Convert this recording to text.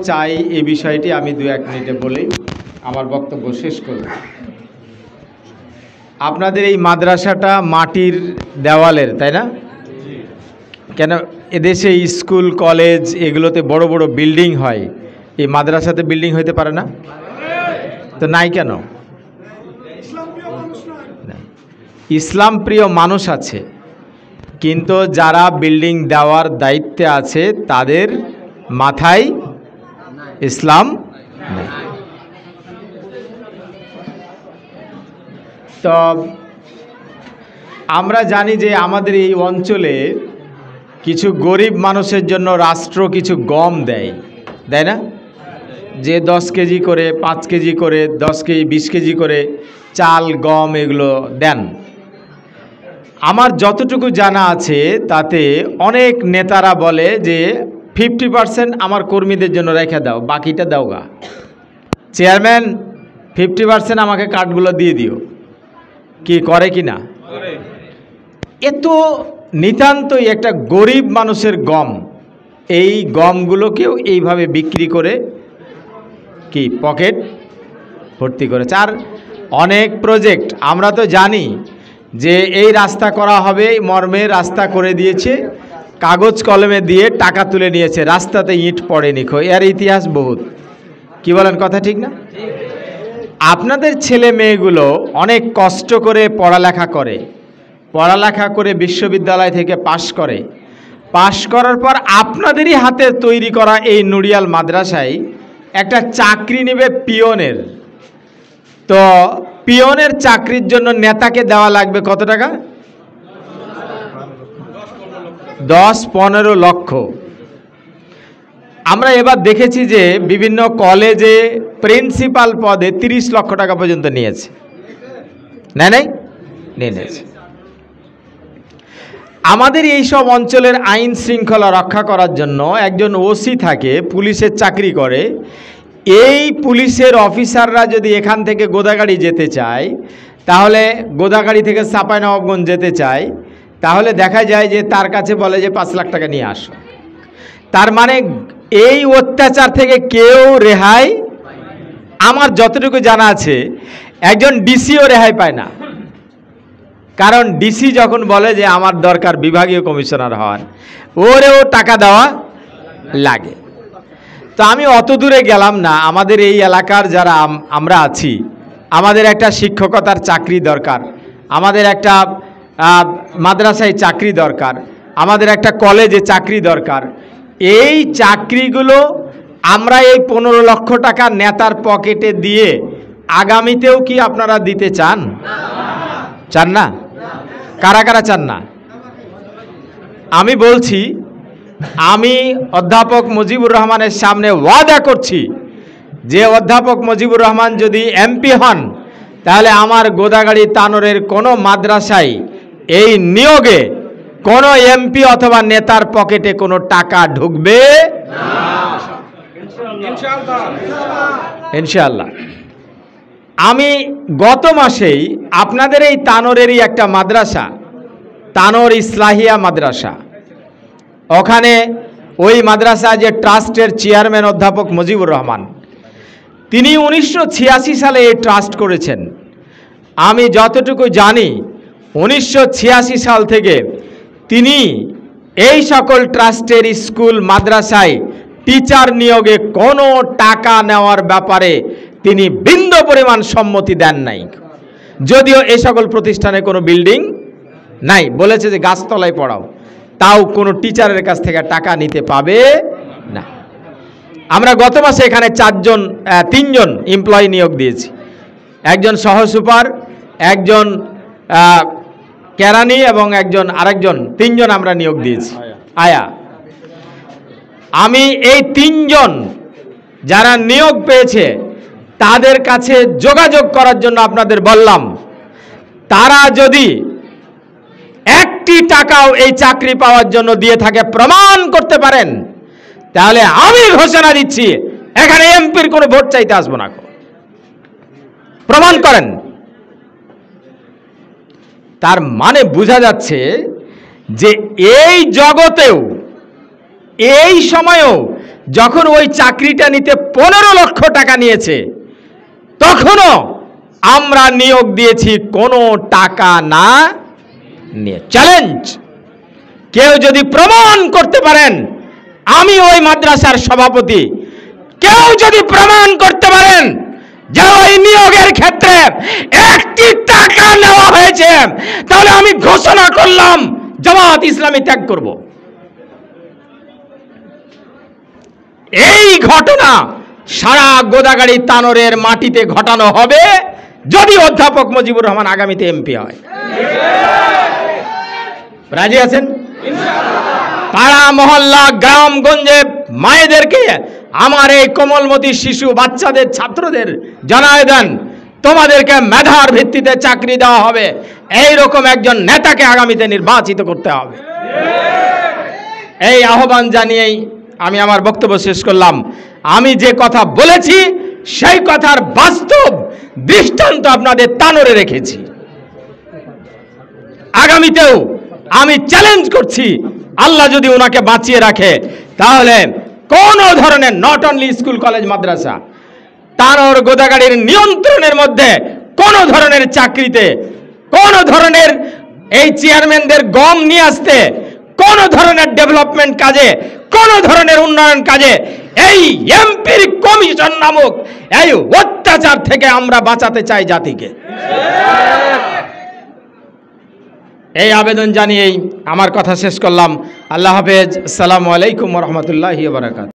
চাই এই বিষয়টি আমি 2-1 মিনিটে বলি, আমার বক্তব্য শেষ করব। আপনাদের এই মাদ্রাসাটা মাটির দেওয়ালের, তাই না? কেন এদেশে স্কুল কলেজ এগুলোতে বড় বড় বিল্ডিং হয়, এই মাদ্রাসাতে বিল্ডিং হইতে পারে না? তো নাই কেন? ইসলাম প্রিয় মানুষ আছে, কিন্তু যারা বিল্ডিং দেওয়ার দায়িত্বে আছে তাদের মাথায় ইসলাম নেই। তো আমরা জানি যে আমাদের এই অঞ্চলে কিছু গরিব মানুষের জন্য রাষ্ট্র কিছু গম দেয়, দেয় না? যে 10 কেজি করে, 5 কেজি করে, 10 কেজি 20 কেজি করে চাল গম এগুলো দেন। আমার যতটুকু জানা আছে তাতে অনেক নেতারা বলে যে 50% আমার কর্মীদের জন্য রেখে দাও, বাকিটা দাও গা। চেয়ারম্যান 50% আমাকে কার্ডগুলো দিয়ে দিও। কি করে কি না? এত নিতান্তই একটা গরিব মানুষের গম, এই গমগুলোকেও এইভাবে বিক্রি করে কি পকেট ভর্তি করেছে। আর অনেক প্রজেক্ট আমরা তো জানি যে এই রাস্তা করা হবে মর্মে রাস্তা করে দিয়েছে, কাগজ কলমে দিয়ে টাকা তুলে নিয়েছে, রাস্তাতে ইট পড়েনি। এর ইতিহাস বহুত। কি বলেন, কথা ঠিক না? আপনাদের ছেলে মেয়েগুলো অনেক কষ্ট করে পড়ালেখা করে বিশ্ববিদ্যালয় থেকে পাশ করার পর আপনাদেরই হাতে তৈরি করা এই নুরিয়াল মাদ্রাসায় একটা চাকরি নেবে পিয়নের। তো পিয়নের চাকরির জন্য নেতাকে দেওয়া লাগবে কত টাকা? 10-15 লক্ষ। আমরা এবার দেখেছি যে বিভিন্ন কলেজে প্রিন্সিপাল পদে 30 লক্ষ টাকা পর্যন্ত নিয়েছে। নিয়েছে। আমাদের এই সব অঞ্চলের আইন শৃঙ্খলা রক্ষা করার জন্য একজন ওসি থাকে, পুলিশের চাকরি করে। এই পুলিশের অফিসাররা যদি এখান থেকে গোদাগাড়ি যেতে চায়, তাহলে গোদাগাড়ি থেকে চাঁপাইনবাবগঞ্জ যেতে চায়, তাহলে দেখা যায় যে তার কাছে বলে যে 5 লাখ টাকা নিয়ে আসো। তার মানে এই অত্যাচার থেকে কেউ রেহাই, আমার যতটুকু জানা আছে একজন ডিসিও রেহাই পায় না। কারণ ডিসি যখন বলে যে আমার দরকার বিভাগীয় কমিশনার হওয়ার, ওরেও টাকা দেওয়া লাগে। তো আমি অত দূরে গেলাম না। আমাদের এই এলাকার যারা আমরা আছি, আমাদের একটা শিক্ষকতার চাকরি দরকার, আমাদের একটা মাদ্রাসায় চাকরি দরকার, আমাদের একটা কলেজে চাকরি দরকার। এই চাকরিগুলো আমরা এই 15 লক্ষ টাকা নেতার পকেটে দিয়ে আগামীতেও কি আপনারা দিতে চান? চান না? কারা কারা চান না? আমি বলছি, আমি অধ্যাপক মুজিবুর রহমানের সামনে ওয়াদা করছি যে অধ্যাপক মুজিবুর রহমান যদি এমপি হন, তাহলে আমার গোদাগাড়ি তানোরের কোনো মাদ্রাসায় এই নিয়োগে কোনো এমপি অথবা নেতার পকেটে কোনো টাকা ঢুকবে না, ইনশাআল্লাহ। আমি গত মাসেই আপনাদের এই তানোরেরই একটা মাদ্রাসা, তানোর ইসলাহিয়া মাদ্রাসা, ওখানে ওই মাদ্রাসা যে ট্রাস্টের চেয়ারম্যান অধ্যাপক মুজিবুর রহমান, তিনি 1986 সালে এই ট্রাস্ট করেছেন। আমি যতটুকু জানি 1986 সাল থেকে তিনি এই সকল ট্রাস্টের স্কুল মাদ্রাসায় টিচার নিয়োগে কোনো টাকা নেওয়ার ব্যাপারে তিনি বিন্দু পরিমাণ সম্মতি দেন নাই। যদিও এই সকল প্রতিষ্ঠানে কোনো বিল্ডিং নাই, বলেছে যে গাছতলায় পড়াও, তাও কোনো টিচারের কাছ থেকে টাকা নিতে পাবে না। আমরা গত মাসে এখানে 3জন এমপ্লয়ি নিয়োগ দিয়েছি, একজন সহসুপার, একজন কেরানি এবং আরেকজন, 3জন আমরা নিয়োগ দিয়েছি। আয়া আমি এই 3জন যারা নিয়োগ পেয়েছে তাদের কাছে যোগাযোগ করার জন্য আপনাদের বললাম, তারা যদি 1টি টাকাও এই চাকরি পাওয়ার জন্য দিয়ে থাকে প্রমাণ করতে পারেন, তাহলে আমি ঘোষণা দিচ্ছি এখানে এমপির কোনো ভোট চাইতে আসবো না। প্রমাণ করেন। তার মানে বোঝা যাচ্ছে যে এই জগতেও এই সময়েও যখন ওই চাকরিটা নিতে 15 লক্ষ টাকা নিয়েছে, তখনও আমরা নিয়োগ দিয়েছি কোনো টাকা না নিয়ে। চ্যালেঞ্জ, কেউ যদি প্রমাণ করতে পারেন আমি ওই মাদ্রাসার সভাপতি, কেউ যদি প্রমাণ করতে পারেন যে ওই নিয়োগের ক্ষেত্রে 1টি টাকা নেওয়া হয়েছে, তাহলে আমি ঘোষণা করলাম জামাত ইসলামী ত্যাগ করব। এই ঘটনা সারা গোদাগাড়ি তানোরের মাটিতে ঘটানো হবে যদি অধ্যাপক মুজিবুর রহমান আগামীতে এমপি হয়। রাজি আছেন? পাড়া মহল্লা গ্রামগঞ্জে মায়েদেরকে আমার এই কোমলমতি শিশু বাচ্চাদের ছাত্রদের জানায় দেন, তোমাদেরকে মেধার ভিত্তিতে চাকরি দেওয়া হবে। এইরকম একজন নেতাকে আগামীতে নির্বাচিত করতে হবে। এই আহ্বান জানিয়েই আমি আমার বক্তব্য শেষ করলাম। আমি যে কথা বলেছি সেই কথার বাস্তব দৃষ্টান্ত আপনাদের তানোরে রেখেছি। আগামীতেও আমি চ্যালেঞ্জ করছি, আল্লাহ যদি ওনাকে বাঁচিয়ে রাখে, তাহলে কোন ধরনের, নট অনলি স্কুল কলেজ মাদ্রাসা, তানোর গোদাগাড়ির নিয়ন্ত্রণের মধ্যে কোন ধরনের চাকরিতে, কোন ধরনের এই চেয়ারম্যানদের গম নিয়ে আসতে, কোন ধরনের ডেভেলপমেন্ট কাজে, কোন ধরনের উন্নয়ন কাজে এই এমপির কমিশন নামক এই অত্যাচার থেকে আমরা বাঁচাতে চাই জাতিকে। এই আবেদন জানিয়েই আমার কথা শেষ করলাম। আল্লাহ হাফেজ। আসসালামু আলাইকুম ওয়া রাহমাতুল্লাহি ওয়া বারাকাতুহু।